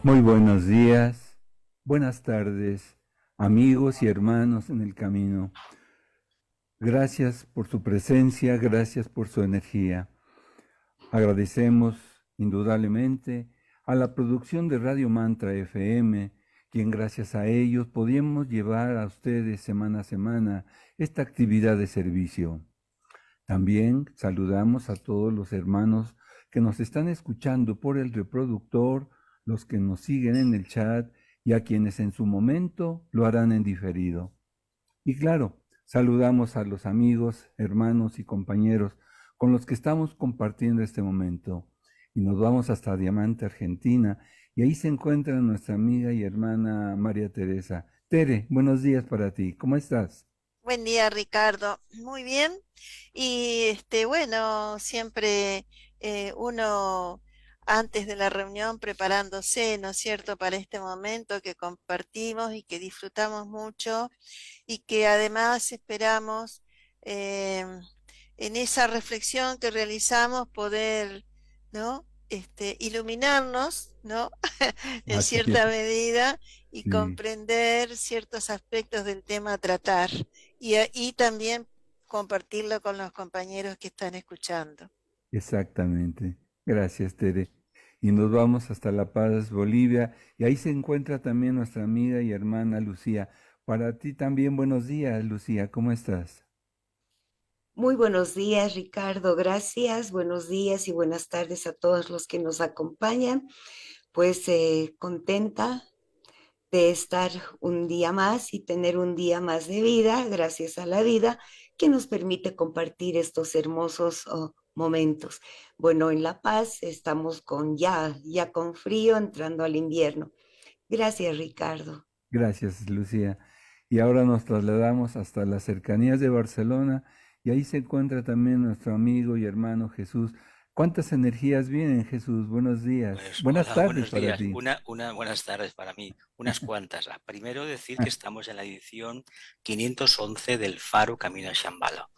Muy buenos días, buenas tardes, amigos y hermanos en el camino. Gracias por su presencia, gracias por su energía. Agradecemos indudablemente a la producción de Radio Mantra FM, quien gracias a ellos podemos llevar a ustedes semana a semana esta actividad de servicio. También saludamos a todos los hermanos que nos están escuchando por el reproductor, los que nos siguen en el chat y a quienes en su momento lo harán en diferido. Y claro, saludamos a los amigos, hermanos y compañeros con los que estamos compartiendo este momento. Y nos vamos hasta Diamante, Argentina, y ahí se encuentra nuestra amiga y hermana María Teresa. Tere, buenos días para ti, ¿cómo estás? Buen día, Ricardo. Muy bien. Y bueno, siempre uno antes de la reunión preparándose, ¿no es cierto?, para este momento que compartimos y que disfrutamos mucho y que además esperamos eh, en esa reflexión que realizamos poder, ¿no? Iluminarnos, ¿no? En Así cierta es, medida y sí. comprender ciertos aspectos del tema a tratar y también compartirlo con los compañeros que están escuchando. Exactamente. Gracias, Tere. Y nos vamos hasta La Paz, Bolivia, y ahí se encuentra también nuestra amiga y hermana Lucía. Para ti también buenos días, Lucía, ¿cómo estás? Muy buenos días, Ricardo. Gracias. Buenos días y buenas tardes a todos los que nos acompañan. Pues contenta de estar un día más y tener un día más de vida, gracias a la vida que nos permite compartir estos hermosos momentos. Bueno, en La Paz estamos con ya con frío, entrando al invierno. Gracias, Ricardo. Gracias, Lucía. Y ahora nos trasladamos hasta las cercanías de Barcelona, y ahí se encuentra también nuestro amigo y hermano Jesús. ¿Cuántas energías vienen, Jesús? Buenos días. Pues Buenas hola, tardes buenos para días. ti. Buenas tardes para mí, unas cuantas. Primero decir que estamos en la edición 511 del Faro Camino a Shambhala.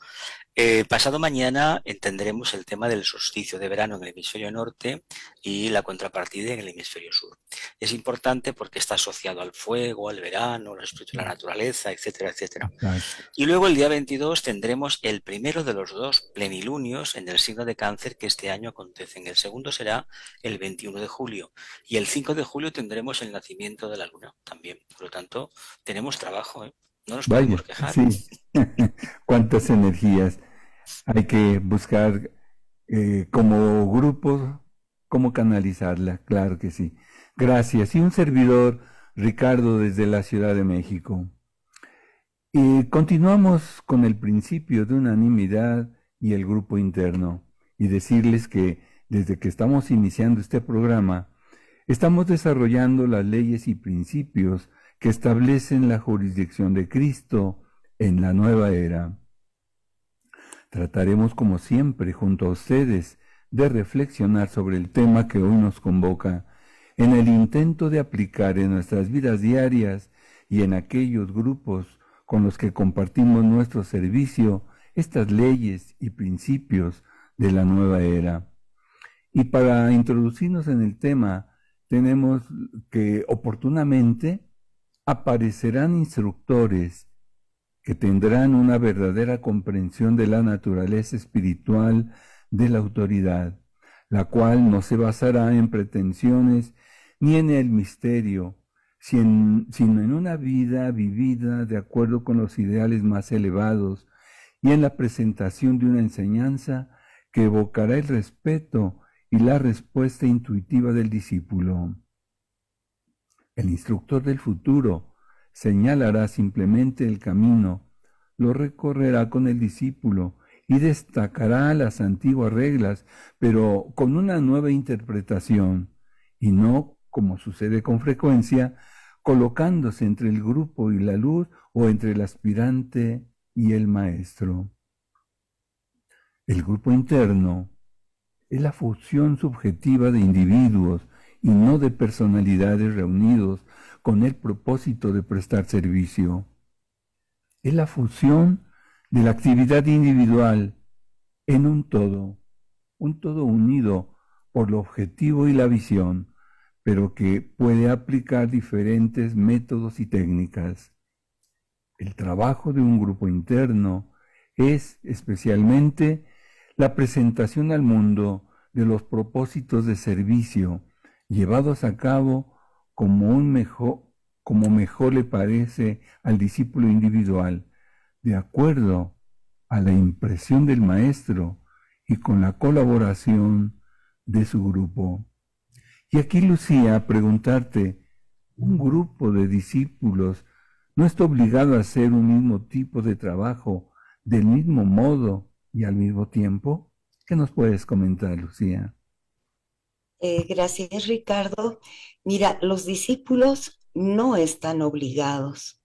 Pasado mañana tendremos el tema del solsticio de verano en el hemisferio norte y la contrapartida en el hemisferio sur. Es importante porque está asociado al fuego, al verano, al espíritu de la naturaleza, etcétera, etcétera. Exacto. Y luego el día 22 tendremos el primero de los dos plenilunios en el signo de Cáncer que este año acontecen. El segundo será el 21 de julio y el 5 de julio tendremos el nacimiento de la luna también. Por lo tanto, tenemos trabajo, ¿eh? No nos podemos Vaya, quejar. sí. Cuántas energías. Hay que buscar como grupos cómo canalizarla, claro que sí. Gracias. Y un servidor, Ricardo, desde la Ciudad de México. Y continuamos con el principio de unanimidad y el grupo interno. Y decirles que desde que estamos iniciando este programa, estamos desarrollando las leyes y principios que establecen la jurisdicción de Cristo en la nueva era. Trataremos, como siempre, junto a ustedes, de reflexionar sobre el tema que hoy nos convoca, en el intento de aplicar en nuestras vidas diarias y en aquellos grupos con los que compartimos nuestro servicio estas leyes y principios de la nueva era. Y para introducirnos en el tema, tenemos que oportunamente aparecerán instructores que tendrán una verdadera comprensión de la naturaleza espiritual de la autoridad, la cual no se basará en pretensiones ni en el misterio, sino en una vida vivida de acuerdo con los ideales más elevados y en la presentación de una enseñanza que evocará el respeto y la respuesta intuitiva del discípulo. El instructor del futuro señalará simplemente el camino, lo recorrerá con el discípulo y destacará las antiguas reglas, pero con una nueva interpretación, y no, como sucede con frecuencia, colocándose entre el grupo y la luz o entre el aspirante y el maestro. El grupo interno es la fusión subjetiva de individuos y no de personalidades reunidos con el propósito de prestar servicio. Es la fusión de la actividad individual en un todo unido por el objetivo y la visión, pero que puede aplicar diferentes métodos y técnicas. El trabajo de un grupo interno es especialmente la presentación al mundo de los propósitos de servicio llevados a cabo como mejor le parece al discípulo individual, de acuerdo a la impresión del maestro y con la colaboración de su grupo. Y aquí, Lucía, preguntarte, ¿un grupo de discípulos no está obligado a hacer un mismo tipo de trabajo del mismo modo y al mismo tiempo? ¿Qué nos puedes comentar, Lucía? Gracias, Ricardo. Mira, los discípulos no están obligados.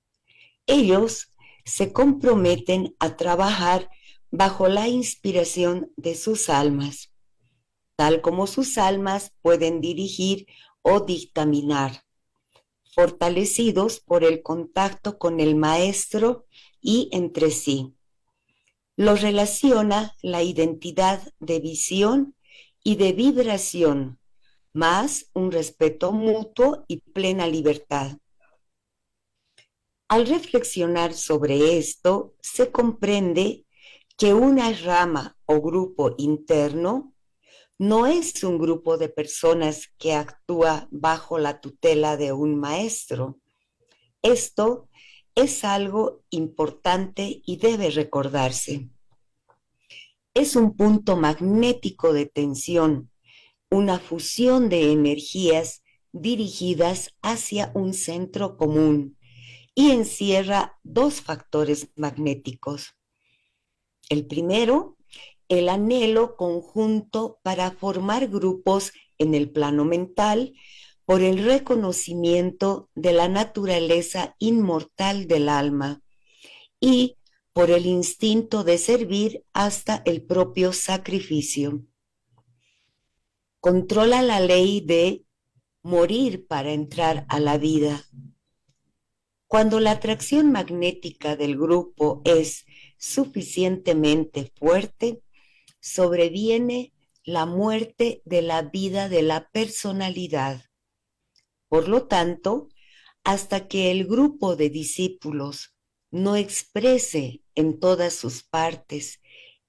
Ellos se comprometen a trabajar bajo la inspiración de sus almas, tal como sus almas pueden dirigir o dictaminar, fortalecidos por el contacto con el Maestro y entre sí. Los relaciona la identidad de visión y de vibración, más un respeto mutuo y plena libertad. Al reflexionar sobre esto, se comprende que una rama o grupo interno no es un grupo de personas que actúa bajo la tutela de un maestro. Esto es algo importante y debe recordarse. Es un punto magnético de tensión, una fusión de energías dirigidas hacia un centro común y encierra dos factores magnéticos. El primero, el anhelo conjunto para formar grupos en el plano mental por el reconocimiento de la naturaleza inmortal del alma y por el instinto de servir hasta el propio sacrificio. Controla la ley de morir para entrar a la vida. Cuando la atracción magnética del grupo es suficientemente fuerte, sobreviene la muerte de la vida de la personalidad. Por lo tanto, hasta que el grupo de discípulos no exprese en todas sus partes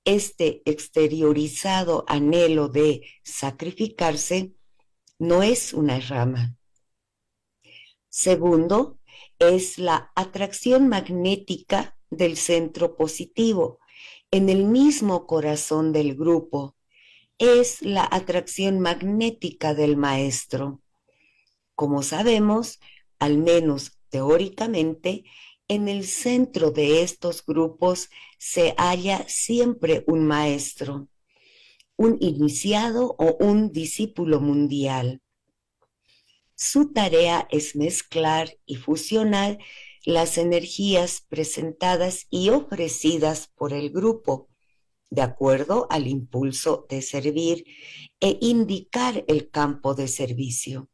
este exteriorizado anhelo de sacrificarse, no es una rama. Segundo, es la atracción magnética del centro positivo en el mismo corazón del grupo. Es la atracción magnética del maestro. Como sabemos, al menos teóricamente, en el centro de estos grupos se halla siempre un maestro, un iniciado o un discípulo mundial. Su tarea es mezclar y fusionar las energías presentadas y ofrecidas por el grupo, de acuerdo al impulso de servir, e indicar el campo de servicio.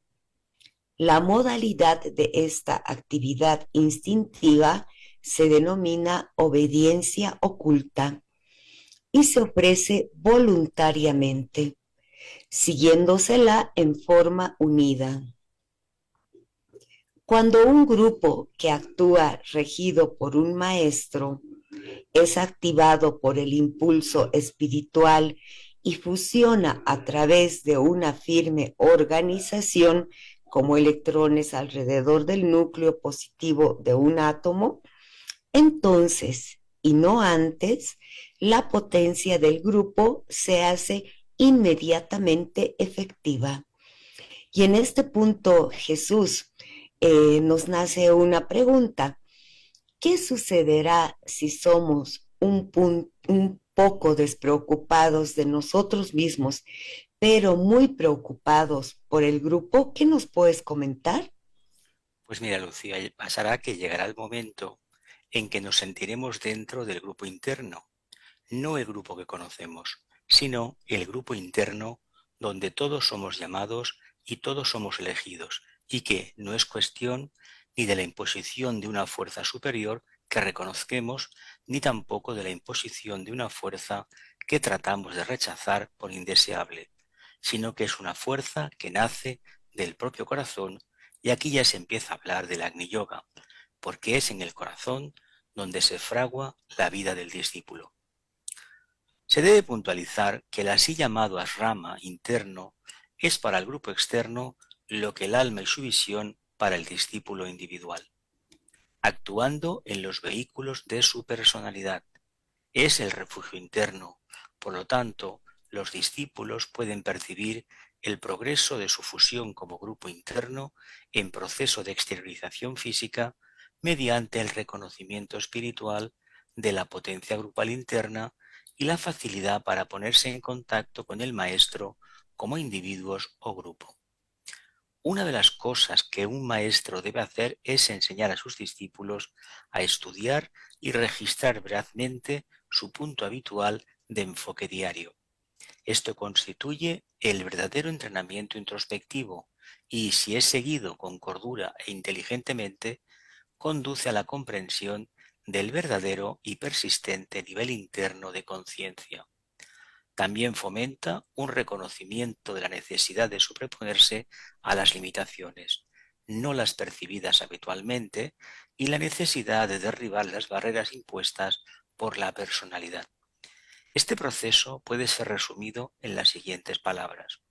La modalidad de esta actividad instintiva se denomina obediencia oculta y se ofrece voluntariamente, siguiéndosela en forma unida. Cuando un grupo que actúa regido por un maestro es activado por el impulso espiritual y fusiona a través de una firme organización como electrones alrededor del núcleo positivo de un átomo, entonces, y no antes, la potencia del grupo se hace inmediatamente efectiva. Y en este punto, Jesús nos nace una pregunta. ¿Qué sucederá si somos un poco despreocupados de nosotros mismos, pero muy preocupados por el grupo? ¿Qué nos puedes comentar? Pues mira, Lucía, pasará que llegará el momento en que nos sentiremos dentro del grupo interno, no el grupo que conocemos, sino el grupo interno donde todos somos llamados y todos somos elegidos, y que no es cuestión ni de la imposición de una fuerza superior que reconozcamos, ni tampoco de la imposición de una fuerza que tratamos de rechazar por indeseable, sino que es una fuerza que nace del propio corazón, y aquí ya se empieza a hablar del Agni Yoga, porque es en el corazón donde se fragua la vida del discípulo. Se debe puntualizar que el así llamado asrama interno es para el grupo externo lo que el alma y su visión para el discípulo individual, actuando en los vehículos de su personalidad. Es el refugio interno, por lo tanto, los discípulos pueden percibir el progreso de su fusión como grupo interno en proceso de exteriorización física mediante el reconocimiento espiritual de la potencia grupal interna y la facilidad para ponerse en contacto con el maestro como individuos o grupo. Una de las cosas que un maestro debe hacer es enseñar a sus discípulos a estudiar y registrar verazmente su punto habitual de enfoque diario. Esto constituye el verdadero entrenamiento introspectivo y, si es seguido con cordura e inteligentemente, conduce a la comprensión del verdadero y persistente nivel interno de conciencia. También fomenta un reconocimiento de la necesidad de superponerse a las limitaciones, no las percibidas habitualmente, y la necesidad de derribar las barreras impuestas por la personalidad. Este proceso puede ser resumido en las siguientes palabras.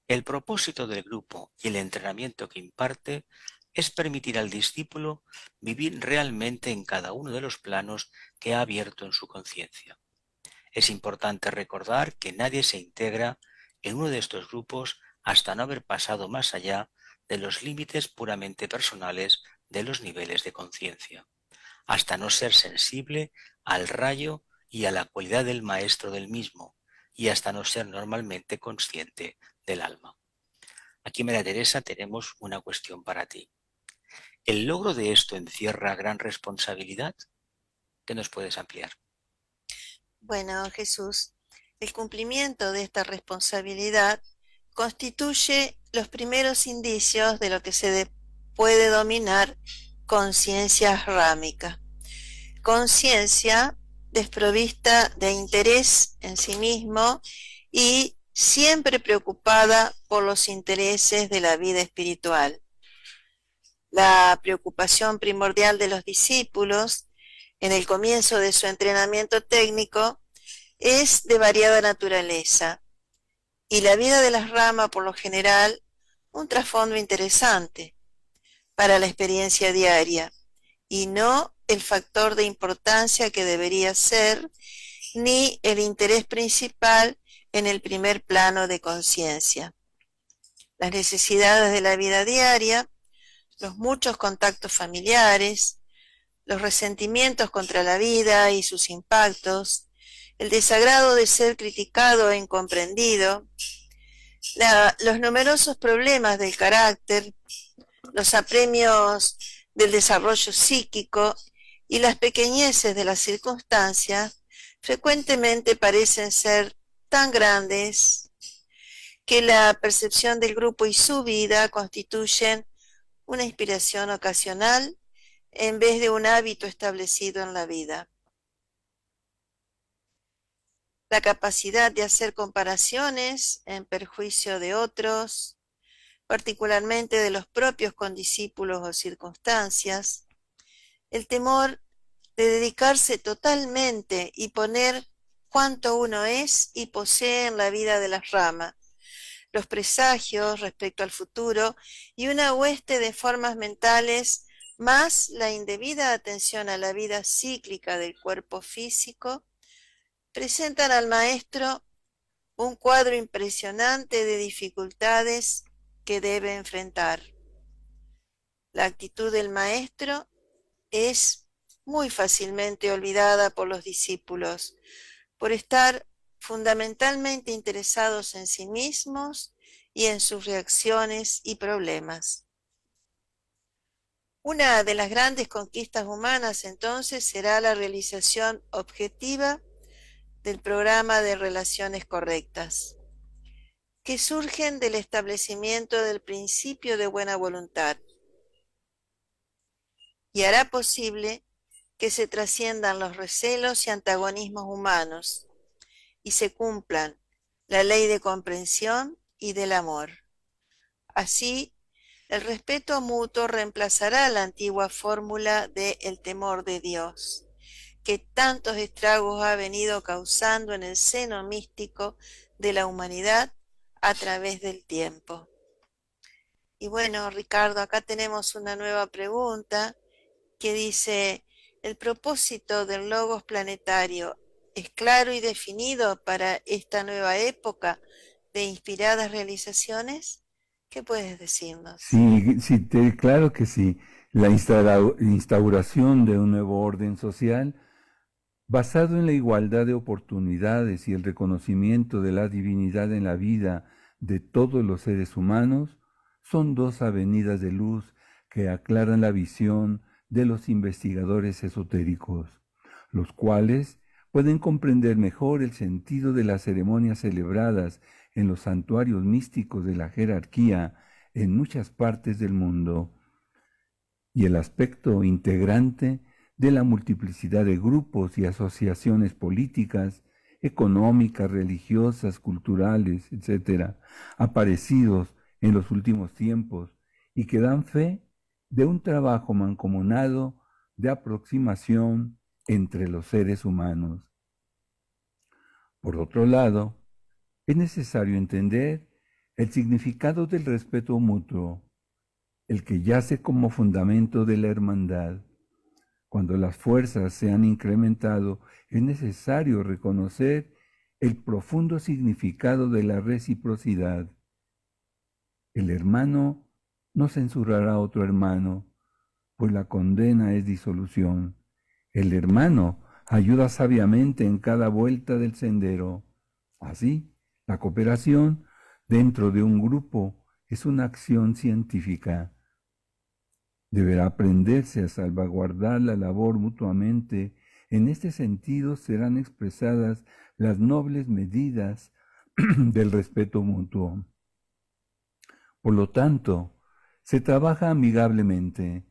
El propósito del grupo y el entrenamiento que imparte es permitir al discípulo vivir realmente en cada uno de los planos que ha abierto en su conciencia. Es importante recordar que nadie se integra en uno de estos grupos hasta no haber pasado más allá de los límites puramente personales de los niveles de conciencia, hasta no ser sensible al rayo y a la cualidad del maestro del mismo, y hasta no ser normalmente consciente del alma. Aquí, María Teresa, tenemos una cuestión para ti. ¿El logro de esto encierra gran responsabilidad? ¿Qué nos puedes ampliar? Bueno, Jesús, el cumplimiento de esta responsabilidad constituye los primeros indicios de lo que se puede dominar conciencia rámica. Conciencia desprovista de interés en sí mismo y siempre preocupada por los intereses de la vida espiritual. La preocupación primordial de los discípulos en el comienzo de su entrenamiento técnico es de variada naturaleza y la vida de las ramas, por lo general, un trasfondo interesante para la experiencia diaria y no el factor de importancia que debería ser ni el interés principal en el primer plano de conciencia. Las necesidades de la vida diaria, los muchos contactos familiares, los resentimientos contra la vida y sus impactos, el desagrado de ser criticado e incomprendido, los numerosos problemas del carácter, los apremios del desarrollo psíquico y las pequeñeces de las circunstancias frecuentemente parecen ser tan grandes que la percepción del grupo y su vida constituyen una inspiración ocasional en vez de un hábito establecido en la vida. La capacidad de hacer comparaciones en perjuicio de otros, particularmente de los propios condiscípulos o circunstancias, el temor de dedicarse totalmente y poner cuanto uno es y posee en la vida de las ramas, los presagios respecto al futuro y una hueste de formas mentales, más la indebida atención a la vida cíclica del cuerpo físico, presentan al maestro un cuadro impresionante de dificultades que debe enfrentar. La actitud del maestro es muy fácilmente olvidada por los discípulos, por estar fundamentalmente interesados en sí mismos y en sus reacciones y problemas. Una de las grandes conquistas humanas entonces será la realización objetiva del programa de relaciones correctas, que surgen del establecimiento del principio de buena voluntad, y hará posible que se trasciendan los recelos y antagonismos humanos y se cumplan la ley de comprensión y del amor. Así, el respeto mutuo reemplazará la antigua fórmula de el temor de Dios, que tantos estragos ha venido causando en el seno místico de la humanidad a través del tiempo. Y bueno, Ricardo, acá tenemos una nueva pregunta que dice, ¿el propósito del Logos planetario es claro y definido para esta nueva época de inspiradas realizaciones? ¿Qué puedes decirnos? Sí, sí, claro que sí. La instauración de un nuevo orden social basado en la igualdad de oportunidades y el reconocimiento de la divinidad en la vida de todos los seres humanos son dos avenidas de luz que aclaran la visión de los investigadores esotéricos, los cuales pueden comprender mejor el sentido de las ceremonias celebradas en los santuarios místicos de la jerarquía en muchas partes del mundo y el aspecto integrante de la multiplicidad de grupos y asociaciones políticas, económicas, religiosas, culturales, etcétera, aparecidos en los últimos tiempos y que dan fe de un trabajo mancomunado de aproximación entre los seres humanos. Por otro lado, es necesario entender el significado del respeto mutuo, el que yace como fundamento de la hermandad. Cuando las fuerzas se han incrementado, es necesario reconocer el profundo significado de la reciprocidad. El hermano no censurará a otro hermano, pues la condena es disolución. El hermano ayuda sabiamente en cada vuelta del sendero. Así, la cooperación dentro de un grupo es una acción científica. Deberá aprenderse a salvaguardar la labor mutuamente. En este sentido serán expresadas las nobles medidas del respeto mutuo. Por lo tanto, se trabaja amigablemente,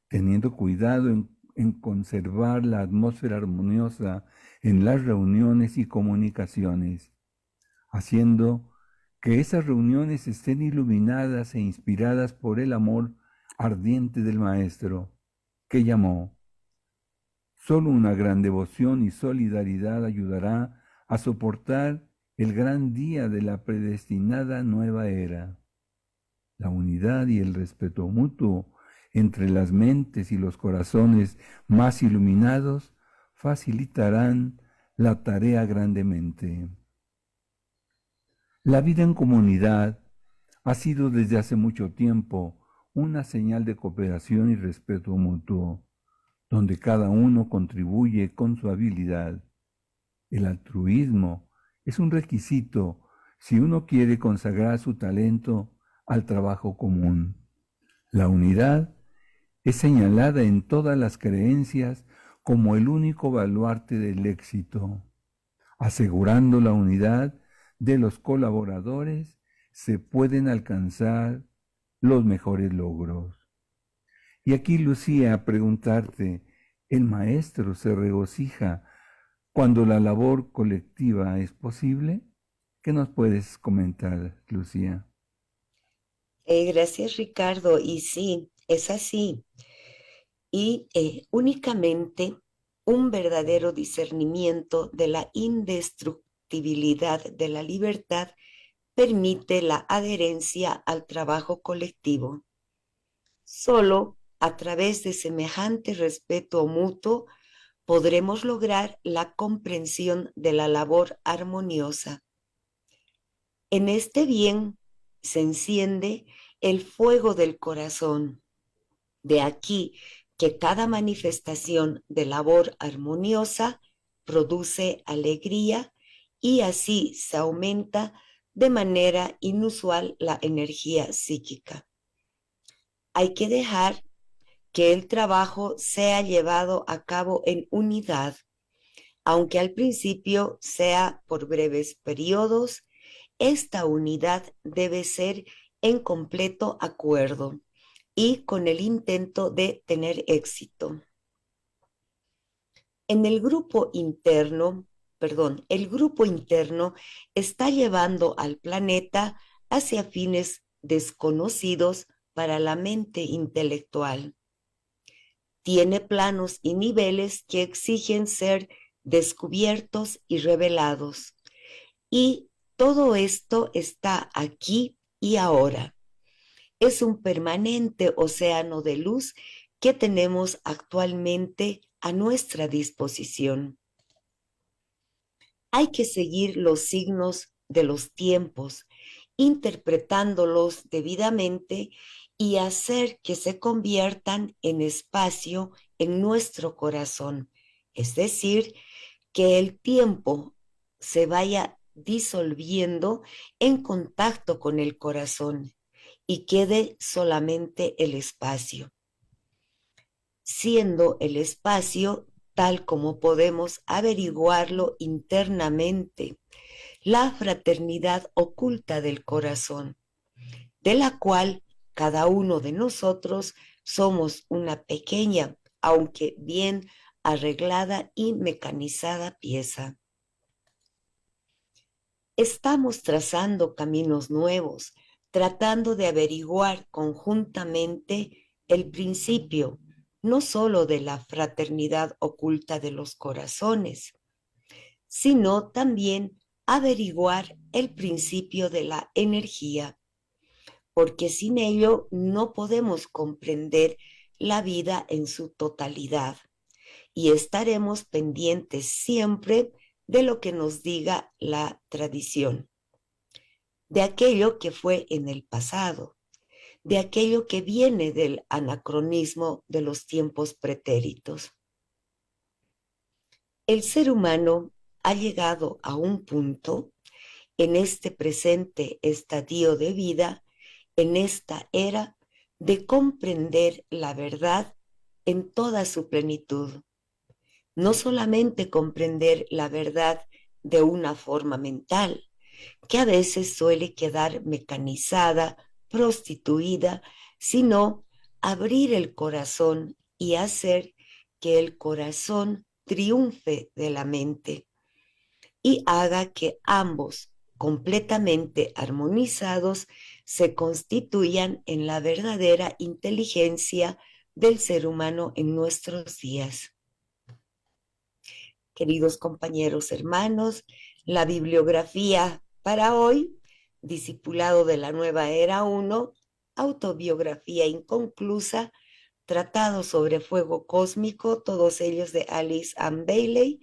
teniendo cuidado en conservar la atmósfera armoniosa en las reuniones y comunicaciones, haciendo que esas reuniones estén iluminadas e inspiradas por el amor ardiente del Maestro, que llamó. Solo una gran devoción y solidaridad ayudará a soportar el gran día de la predestinada nueva era. La unidad y el respeto mutuo entre las mentes y los corazones más iluminados facilitarán la tarea grandemente. La vida en comunidad ha sido desde hace mucho tiempo una señal de cooperación y respeto mutuo, donde cada uno contribuye con su habilidad. El altruismo es un requisito si uno quiere consagrar su talento al trabajo común. La unidad es señalada en todas las creencias como el único baluarte del éxito. Asegurando la unidad de los colaboradores, se pueden alcanzar los mejores logros. Y aquí, Lucía, preguntarte, ¿el maestro se regocija cuando la labor colectiva es posible? ¿Qué nos puedes comentar, Lucía? Gracias, Ricardo. Y sí, es así. Y únicamente un verdadero discernimiento de la indestructibilidad de la libertad permite la adherencia al trabajo colectivo. Solo a través de semejante respeto mutuo podremos lograr la comprensión de la labor armoniosa. En este bien se enciende el fuego del corazón. De aquí que cada manifestación de labor armoniosa produce alegría y así se aumenta de manera inusual la energía psíquica. Hay que dejar que el trabajo sea llevado a cabo en unidad, aunque al principio sea por breves periodos. Esta unidad debe ser en completo acuerdo y con el intento de tener éxito. El grupo interno está llevando al planeta hacia fines desconocidos para la mente intelectual. Tiene planos y niveles que exigen ser descubiertos y revelados. Y todo esto está aquí y ahora. Es un permanente océano de luz que tenemos actualmente a nuestra disposición. Hay que seguir los signos de los tiempos, interpretándolos debidamente y hacer que se conviertan en espacio en nuestro corazón. Es decir, que el tiempo se vaya disolviendo en contacto con el corazón y quede solamente el espacio, siendo el espacio tal como podemos averiguarlo internamente, la fraternidad oculta del corazón, de la cual cada uno de nosotros somos una pequeña, aunque bien arreglada y mecanizada pieza. Estamos trazando caminos nuevos, tratando de averiguar conjuntamente el principio, no solo de la fraternidad oculta de los corazones, sino también averiguar el principio de la energía, porque sin ello no podemos comprender la vida en su totalidad y estaremos pendientes siempre de lo que nos diga la tradición, de aquello que fue en el pasado, de aquello que viene del anacronismo de los tiempos pretéritos. El ser humano ha llegado a un punto en este presente estadio de vida, en esta era, de comprender la verdad en toda su plenitud. No solamente comprender la verdad de una forma mental, que a veces suele quedar mecanizada, prostituida, sino abrir el corazón y hacer que el corazón triunfe de la mente y haga que ambos, completamente armonizados, se constituyan en la verdadera inteligencia del ser humano en nuestros días. Queridos compañeros hermanos, la bibliografía para hoy, Discipulado de la Nueva Era 1, Autobiografía Inconclusa, Tratado sobre Fuego Cósmico, todos ellos de Alice Ann Bailey,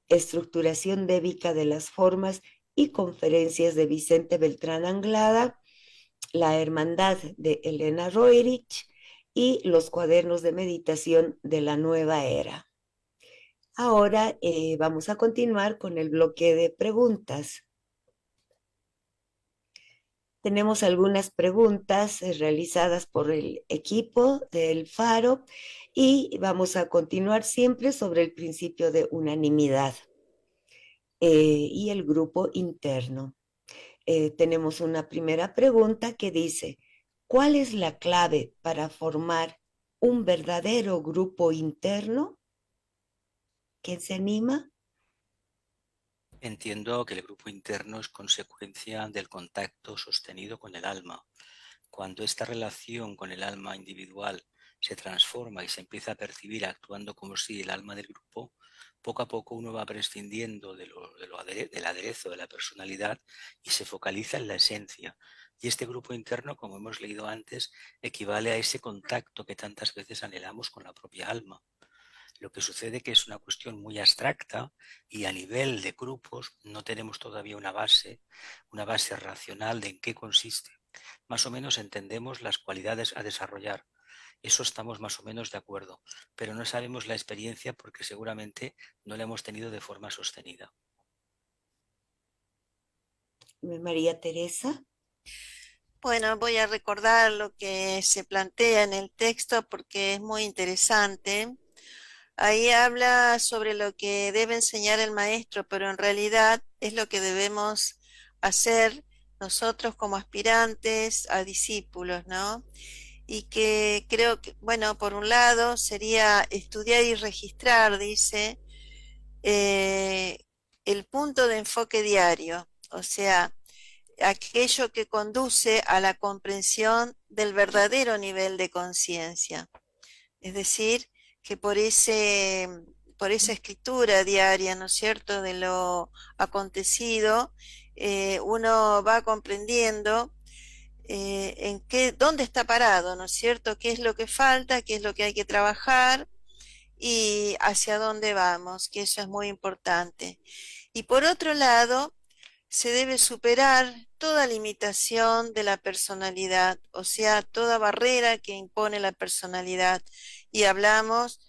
Estructuración Débica de las Formas y Conferencias de Vicente Beltrán Anglada, La Hermandad de Elena Roerich y Los Cuadernos de Meditación de la Nueva Era. Ahora vamos a continuar con el bloque de preguntas. Tenemos algunas preguntas realizadas por el equipo del Faro y vamos a continuar siempre sobre el principio de unanimidad y el grupo interno. Tenemos una primera pregunta que dice, ¿cuál es la clave para formar un verdadero grupo interno? ¿Quién se anima? Entiendo que el grupo interno es consecuencia del contacto sostenido con el alma. Cuando esta relación con el alma individual se transforma y se empieza a percibir actuando como si el alma del grupo, poco a poco uno va prescindiendo del aderezo de la personalidad y se focaliza en la esencia. Y este grupo interno, como hemos leído antes, equivale a ese contacto que tantas veces anhelamos con la propia alma. Lo que sucede es que es una cuestión muy abstracta y a nivel de grupos no tenemos todavía una base racional de en qué consiste. Más o menos entendemos las cualidades a desarrollar. Eso estamos más o menos de acuerdo, pero no sabemos la experiencia porque seguramente no la hemos tenido de forma sostenida. María Teresa. Bueno, voy a recordar lo que se plantea en el texto porque es muy interesante. Ahí habla sobre lo que debe enseñar el maestro, pero en realidad es lo que debemos hacer nosotros como aspirantes a discípulos, ¿no? Y que creo que, bueno, por un lado sería estudiar y registrar, dice, el punto de enfoque diario, o sea, aquello que conduce a la comprensión del verdadero nivel de conciencia. Es decir, que por esa escritura diaria, ¿no es cierto?, de lo acontecido, uno va comprendiendo dónde está parado, ¿no es cierto?, qué es lo que falta, qué es lo que hay que trabajar y hacia dónde vamos, que eso es muy importante. Y por otro lado, se debe superar toda limitación de la personalidad, o sea, toda barrera que impone la personalidad. Y hablamos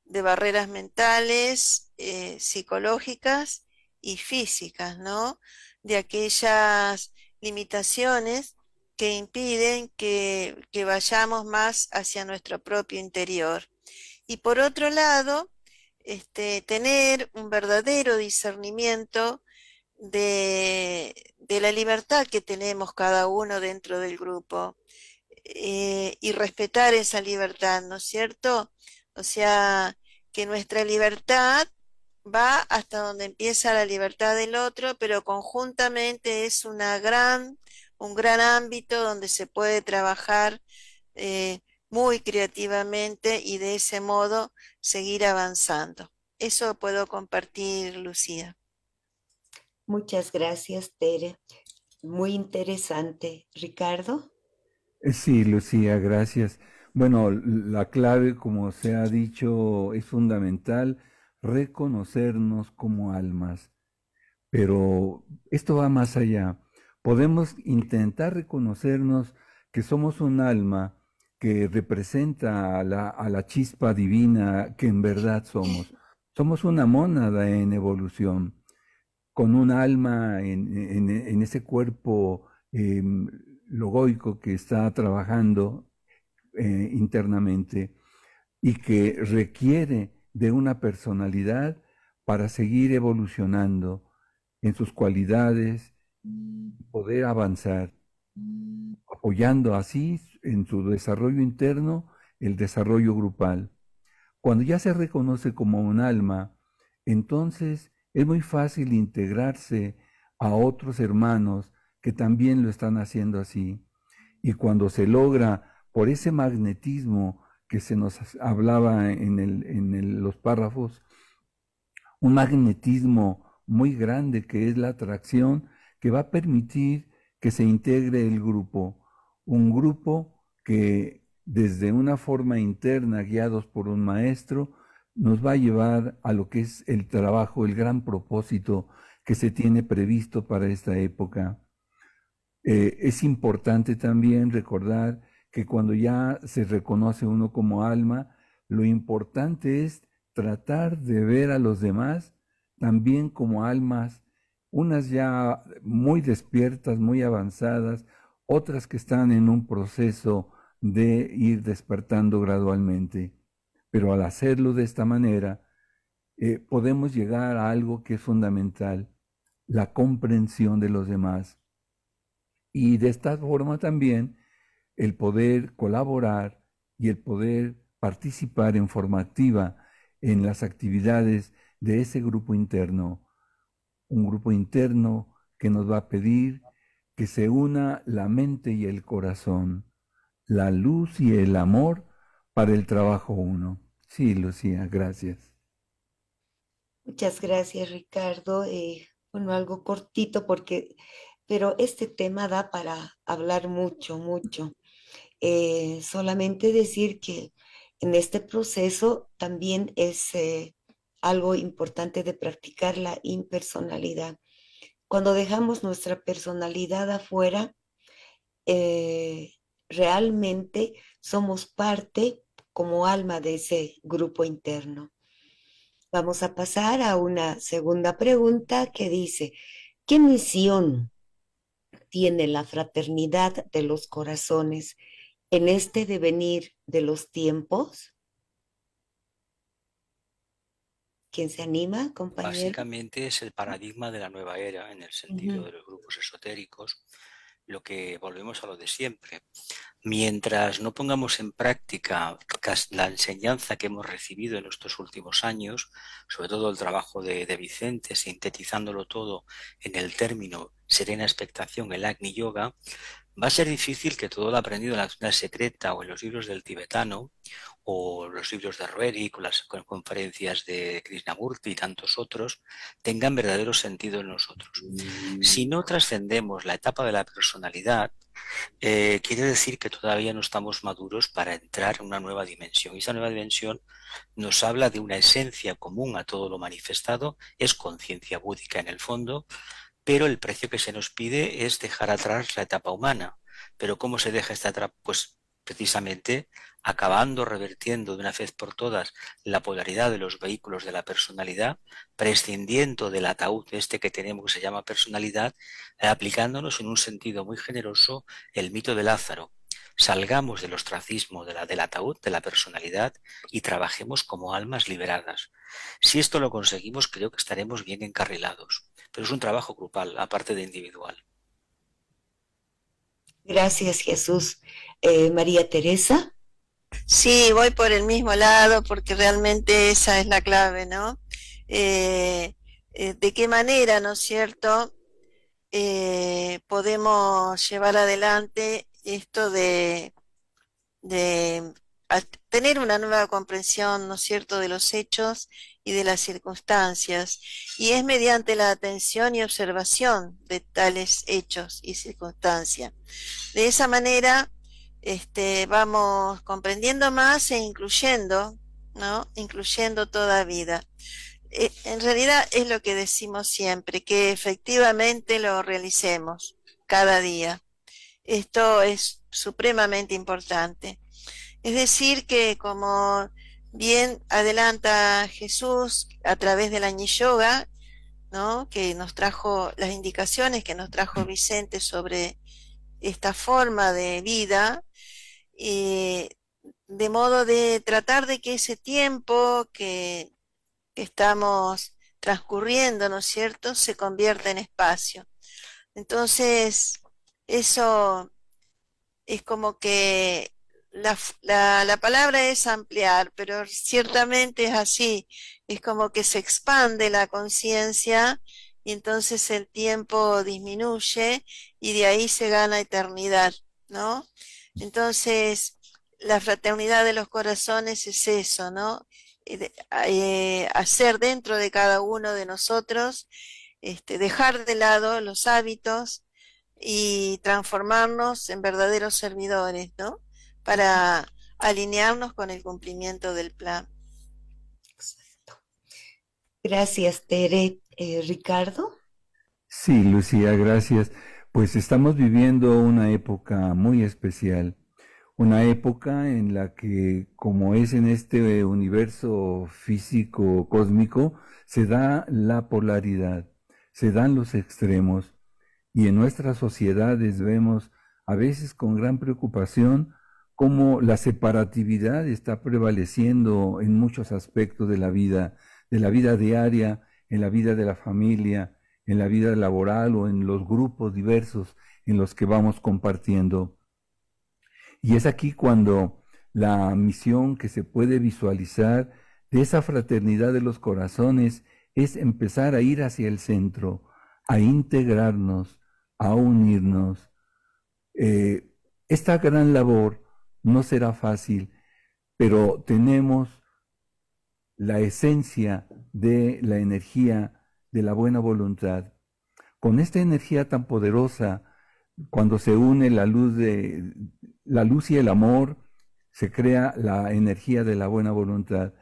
de barreras mentales, psicológicas y físicas, ¿no? De aquellas limitaciones que impiden que vayamos más hacia nuestro propio interior. Y por otro lado, tener un verdadero discernimiento de la libertad que tenemos cada uno dentro del grupo, y respetar esa libertad, ¿no es cierto? O sea, que nuestra libertad va hasta donde empieza la libertad del otro, pero conjuntamente es un gran ámbito donde se puede trabajar eh, muy creativamente y de ese modo seguir avanzando. Eso puedo compartir, Lucía. Muchas gracias, Tere. Muy interesante. Ricardo. Sí, Lucía, gracias. Bueno, la clave, como se ha dicho, es fundamental reconocernos como almas, pero esto va más allá. Podemos intentar reconocernos que somos un alma que representa a la chispa divina que en verdad somos. Somos una mónada en evolución con un alma en ese cuerpo logoico que está trabajando internamente y que requiere de una personalidad para seguir evolucionando en sus cualidades, poder avanzar, apoyando así en su desarrollo interno el desarrollo grupal. Cuando ya se reconoce como un alma, entonces es muy fácil integrarse a otros hermanos que también lo están haciendo así. Y cuando se logra por ese magnetismo que se nos hablaba los párrafos, un magnetismo muy grande que es la atracción que va a permitir que se integre el grupo, un grupo que desde una forma interna, guiados por un maestro, nos va a llevar a lo que es el trabajo, el gran propósito que se tiene previsto para esta época. Es importante también recordar que cuando ya se reconoce uno como alma, lo importante es tratar de ver a los demás también como almas, unas ya muy despiertas, muy avanzadas, otras que están en un proceso de ir despertando gradualmente. Pero al hacerlo de esta manera, podemos llegar a algo que es fundamental, la comprensión de los demás. Y de esta forma también el poder colaborar y el poder participar en forma activa en las actividades de ese grupo interno, un grupo interno que nos va a pedir que se una la mente y el corazón, la luz y el amor para el trabajo uno. Sí, Lucía, gracias. Muchas gracias, Ricardo. Bueno, algo cortito pero este tema da para hablar mucho, mucho. Solamente decir que en este proceso también es algo importante de practicar la impersonalidad. Cuando dejamos nuestra personalidad afuera, eh, realmente somos parte como alma de ese grupo interno. Vamos a pasar a una segunda pregunta que dice, ¿qué misión tiene la fraternidad de los corazones en este devenir de los tiempos? ¿Quién se anima, compañero? Básicamente es el paradigma de la nueva era en el sentido Ujú. de los grupos esotéricos, lo que volvemos a lo de siempre. Mientras no pongamos en práctica la enseñanza que hemos recibido en estos últimos años, sobre todo el trabajo de Vicente, sintetizándolo todo en el término serena expectación, el Agni Yoga, va a ser difícil que todo lo aprendido en la Doctrina Secreta o en los libros del tibetano o los libros de Roerich o las conferencias de Krishnamurti y tantos otros tengan verdadero sentido en nosotros. Si no trascendemos la etapa de la personalidad, quiere decir que todavía no estamos maduros para entrar en una nueva dimensión. Y esa nueva dimensión nos habla de una esencia común a todo lo manifestado, es conciencia búdica en el fondo, pero el precio que se nos pide es dejar atrás la etapa humana. Pero ¿cómo se deja esta etapa? Pues precisamente acabando, revertiendo de una vez por todas la polaridad de los vehículos de la personalidad, prescindiendo del ataúd este que tenemos que se llama personalidad, aplicándonos en un sentido muy generoso el mito de Lázaro. Salgamos del ostracismo del ataúd, de la personalidad, y trabajemos como almas liberadas. Si esto lo conseguimos, creo que estaremos bien encarrilados. Pero es un trabajo grupal, aparte de individual. Gracias, Jesús. María Teresa. Sí, voy por el mismo lado porque realmente esa es la clave, ¿no? ¿De qué manera, no es cierto, podemos llevar adelante esto de tener una nueva comprensión, ¿no es cierto?, de los hechos y de las circunstancias, y es mediante la atención y observación de tales hechos y circunstancias. De esa manera, vamos comprendiendo más e incluyendo, ¿no? Incluyendo toda vida. En realidad es lo que decimos siempre, que efectivamente lo realicemos cada día. Esto es supremamente importante. Es decir, que como bien adelanta Jesús a través del Agni Yoga, ¿no?, que nos trajo las indicaciones que nos trajo Vicente sobre esta forma de vida, de modo de tratar de que ese tiempo que estamos transcurriendo, ¿no es cierto?, se convierta en espacio. Entonces, eso es como que la palabra es ampliar, pero ciertamente es así, es como que se expande la conciencia y entonces el tiempo disminuye y de ahí se gana eternidad, ¿no? Entonces, la fraternidad de los corazones es eso, ¿no? Hacer dentro de cada uno de nosotros, dejar de lado los hábitos y transformarnos en verdaderos servidores, ¿no?, para alinearnos con el cumplimiento del plan. Gracias, Tere. Ricardo. Sí, Lucía, gracias. Pues estamos viviendo una época muy especial, una época en la que, como es en este universo físico cósmico, se da la polaridad, se dan los extremos, y en nuestras sociedades vemos a veces con gran preocupación cómo la separatividad está prevaleciendo en muchos aspectos de la vida diaria, en la vida de la familia, en la vida laboral o en los grupos diversos en los que vamos compartiendo. Y es aquí cuando la misión que se puede visualizar de esa fraternidad de los corazones es empezar a ir hacia el centro, a integrarnos, a unirnos. Esta gran labor no será fácil, pero tenemos la esencia de la energía de la buena voluntad. Con esta energía tan poderosa, cuando se une la luz y el amor, se crea la energía de la buena voluntad.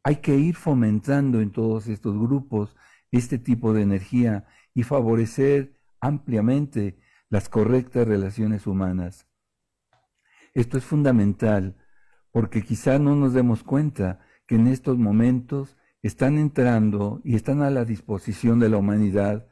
Hay que ir fomentando en todos estos grupos este tipo de energía y favorecer ampliamente las correctas relaciones humanas. Esto es fundamental porque quizá no nos demos cuenta que en estos momentos están entrando y están a la disposición de la humanidad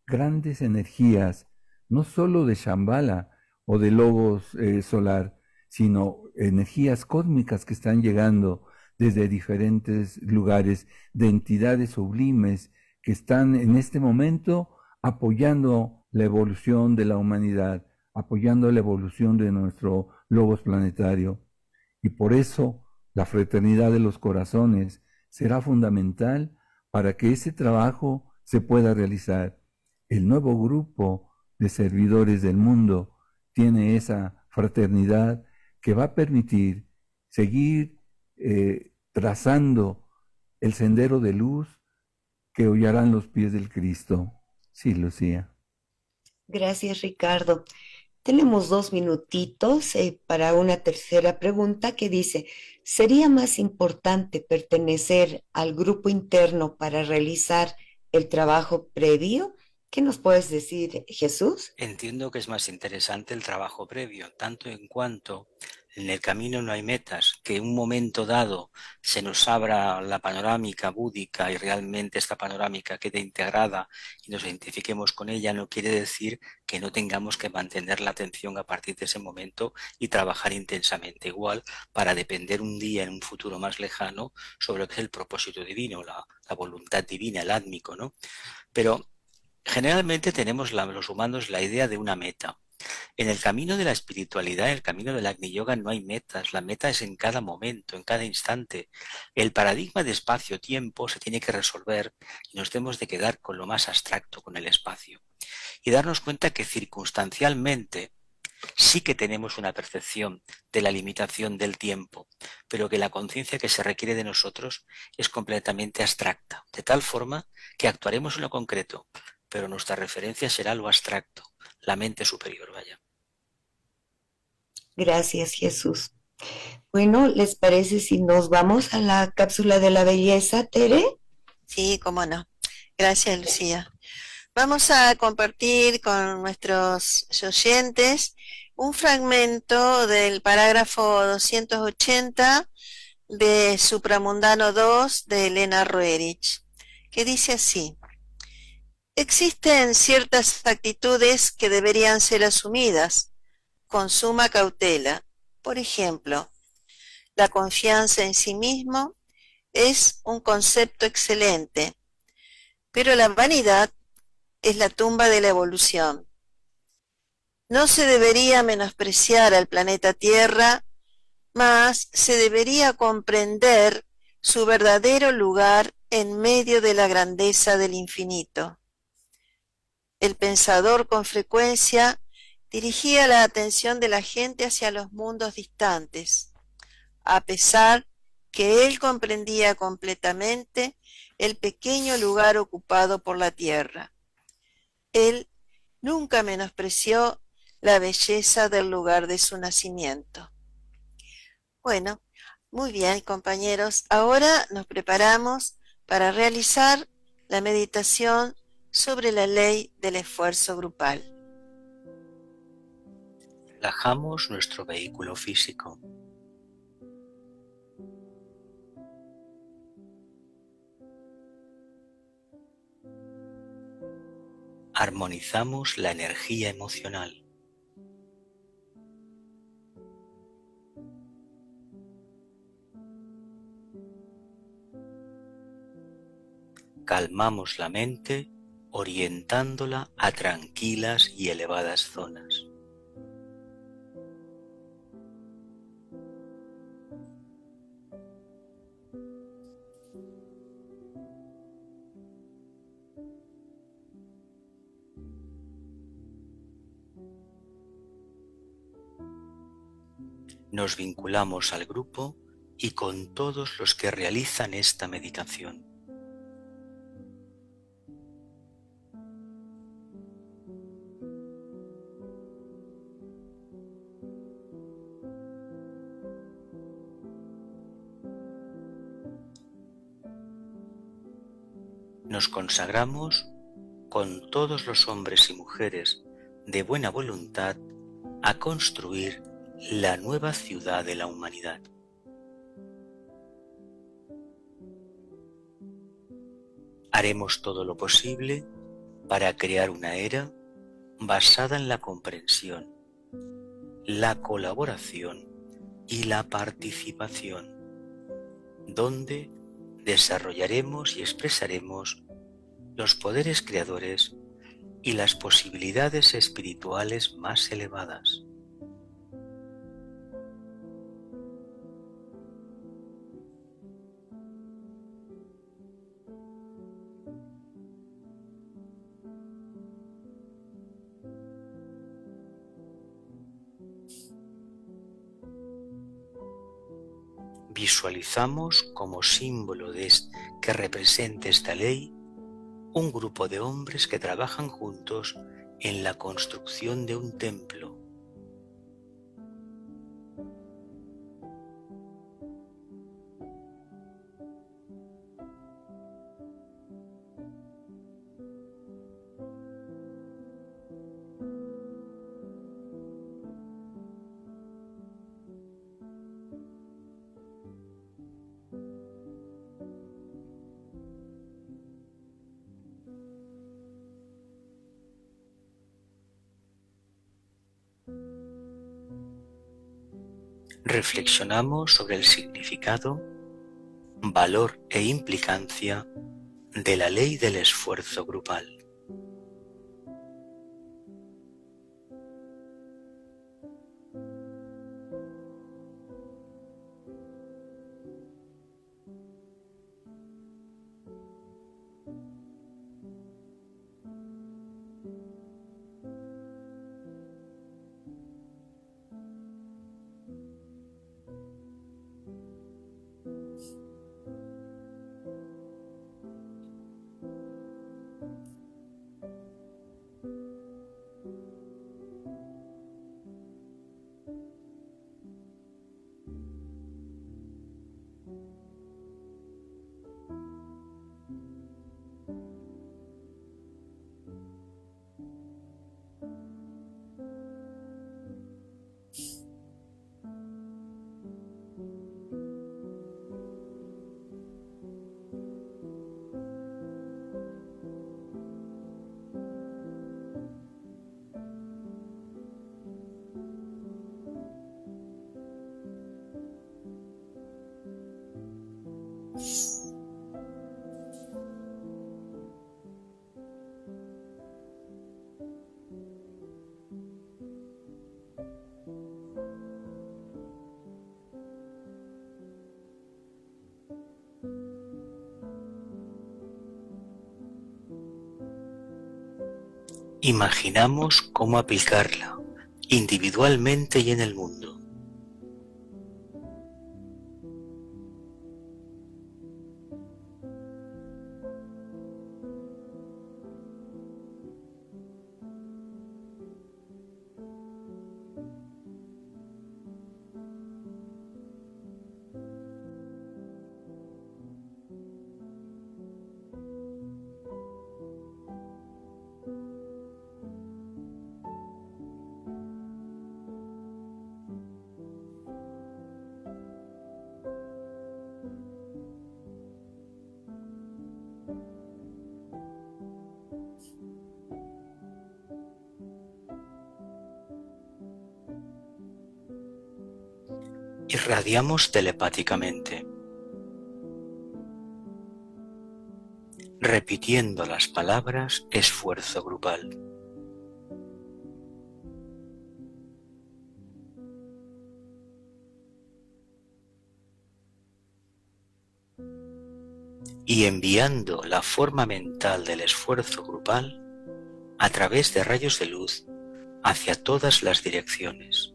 grandes energías, no solo de Shambhala o de Logos solar, sino energías cósmicas que están llegando desde diferentes lugares, de entidades sublimes que están en este momento apoyando la evolución de la humanidad, apoyando la evolución de nuestro logos planetario. Y por eso la fraternidad de los corazones será fundamental para que ese trabajo se pueda realizar. El nuevo grupo de servidores del mundo tiene esa fraternidad que va a permitir seguir trazando el sendero de luz que hollarán los pies del Cristo. Sí, Lucía. Gracias, Ricardo. Tenemos 2 minutitos para una tercera pregunta que dice, ¿sería más importante pertenecer al grupo interno para realizar el trabajo previo? ¿Qué nos puedes decir, Jesús? Entiendo que es más interesante el trabajo previo, tanto en cuanto en el camino no hay metas, que en un momento dado se nos abra la panorámica búdica y realmente esta panorámica quede integrada y nos identifiquemos con ella, no quiere decir que no tengamos que mantener la atención a partir de ese momento y trabajar intensamente igual para depender un día en un futuro más lejano sobre lo que es el propósito divino, la voluntad divina, el átmico, ¿no? Pero generalmente tenemos los humanos la idea de una meta. En el camino de la espiritualidad, en el camino del Agni Yoga no hay metas, la meta es en cada momento, en cada instante. El paradigma de espacio-tiempo se tiene que resolver y nos tenemos de quedar con lo más abstracto, con el espacio. Y darnos cuenta que circunstancialmente sí que tenemos una percepción de la limitación del tiempo, pero que la conciencia que se requiere de nosotros es completamente abstracta, de tal forma que actuaremos en lo concreto, pero nuestra referencia será lo abstracto, la mente superior, vaya. Gracias, Jesús. Bueno, ¿les parece si nos vamos a la cápsula de la belleza, Tere? Sí, cómo no. Gracias, Lucía. Vamos a compartir con nuestros oyentes un fragmento del parágrafo 280 de Supramundano 2 de Elena Roerich, que dice así: existen ciertas actitudes que deberían ser asumidas con suma cautela. Por ejemplo, la confianza en sí mismo es un concepto excelente, pero la vanidad es la tumba de la evolución. No se debería menospreciar al planeta Tierra, mas se debería comprender su verdadero lugar en medio de la grandeza del infinito. El pensador con frecuencia dirigía la atención de la gente hacia los mundos distantes, a pesar que él comprendía completamente el pequeño lugar ocupado por la Tierra. Él nunca menospreció la belleza del lugar de su nacimiento. Bueno, muy bien, compañeros. Ahora nos preparamos para realizar la meditación sobre la ley del esfuerzo grupal. Relajamos nuestro vehículo físico. Armonizamos la energía emocional. Calmamos la mente orientándola a tranquilas y elevadas zonas. Nos vinculamos al grupo y con todos los que realizan esta meditación. Nos consagramos con todos los hombres y mujeres de buena voluntad a construir la nueva ciudad de la humanidad. Haremos todo lo posible para crear una era basada en la comprensión, la colaboración y la participación, donde desarrollaremos y expresaremos los poderes creadores y las posibilidades espirituales más elevadas. Visualizamos como símbolo que represente esta ley un grupo de hombres que trabajan juntos en la construcción de un templo. Reflexionamos sobre el significado, valor e implicancia de la ley del esfuerzo grupal. Imaginamos cómo aplicarla individualmente y en el mundo. Irradiamos telepáticamente, repitiendo las palabras esfuerzo grupal. Y enviando la forma mental del esfuerzo grupal a través de rayos de luz hacia todas las direcciones.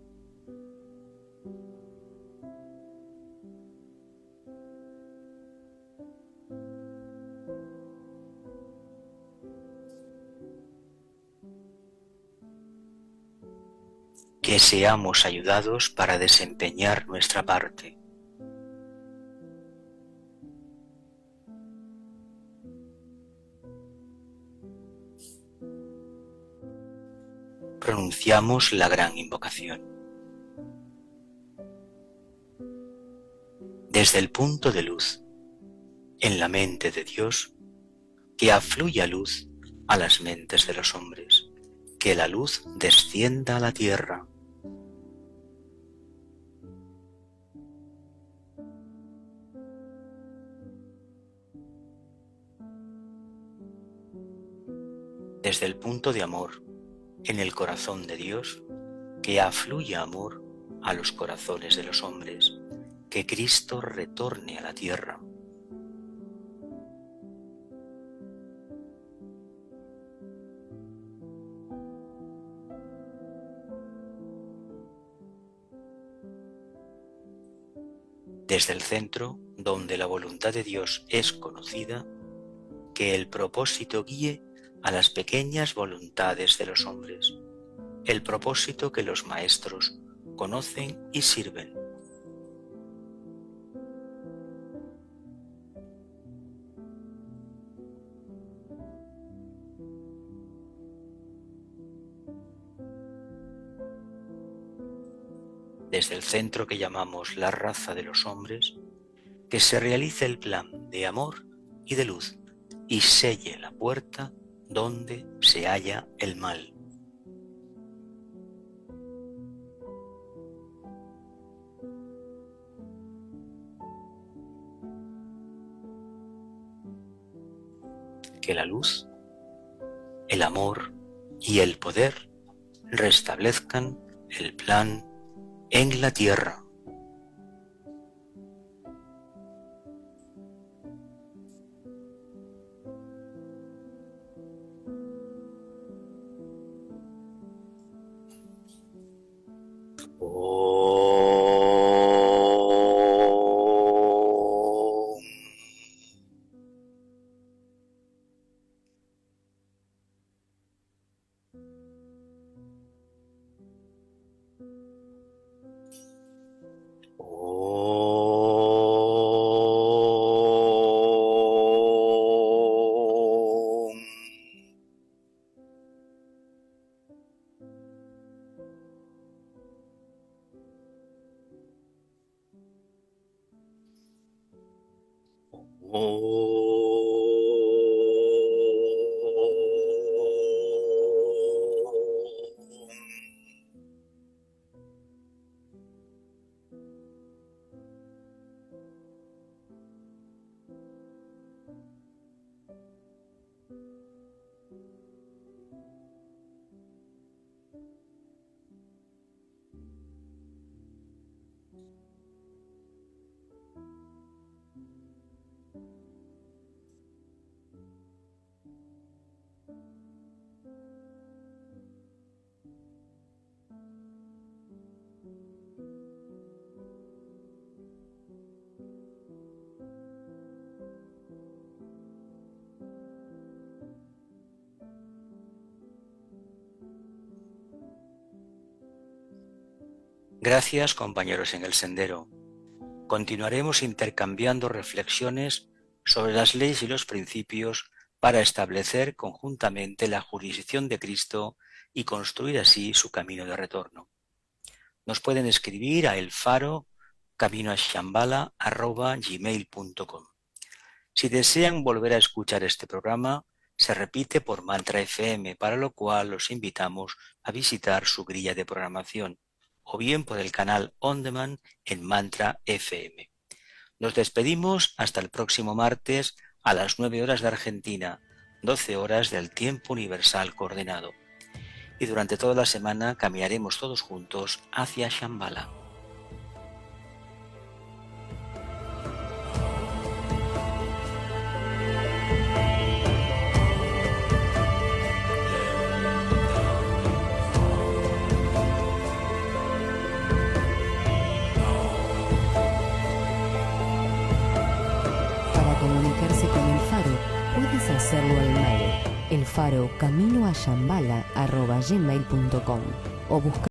Que seamos ayudados para desempeñar nuestra parte. Pronunciamos la gran invocación. Desde el punto de luz, en la mente de Dios, que afluya luz a las mentes de los hombres, que la luz descienda a la tierra. desde el punto de amor en el corazón de Dios, que afluya amor a los corazones de los hombres, que Cristo retorne a la tierra. Desde el centro, donde la voluntad de Dios es conocida, que el propósito guíe a las pequeñas voluntades de los hombres, el propósito que los maestros conocen y sirven. Desde el centro que llamamos la raza de los hombres, que se realice el plan de amor y de luz y selle la puerta donde se halla el mal. Que la luz, el amor y el poder restablezcan el plan en la tierra. Gracias, compañeros en el sendero. Continuaremos intercambiando reflexiones sobre las leyes y los principios para establecer conjuntamente la jurisdicción de Cristo y construir así su camino de retorno. Nos pueden escribir a elfaro@gmail.com. Si desean volver a escuchar este programa, se repite por Mantra FM, para lo cual los invitamos a visitar su grilla de programación, o bien por el canal On Demand en Mantra FM. Nos despedimos hasta el próximo martes a las 9 horas de Argentina, 12 horas del tiempo universal coordenado. Y durante toda la semana caminaremos todos juntos hacia Shambhala. Puedes hacerlo al mail elfaro caminoashambhala@gmail.com o buscar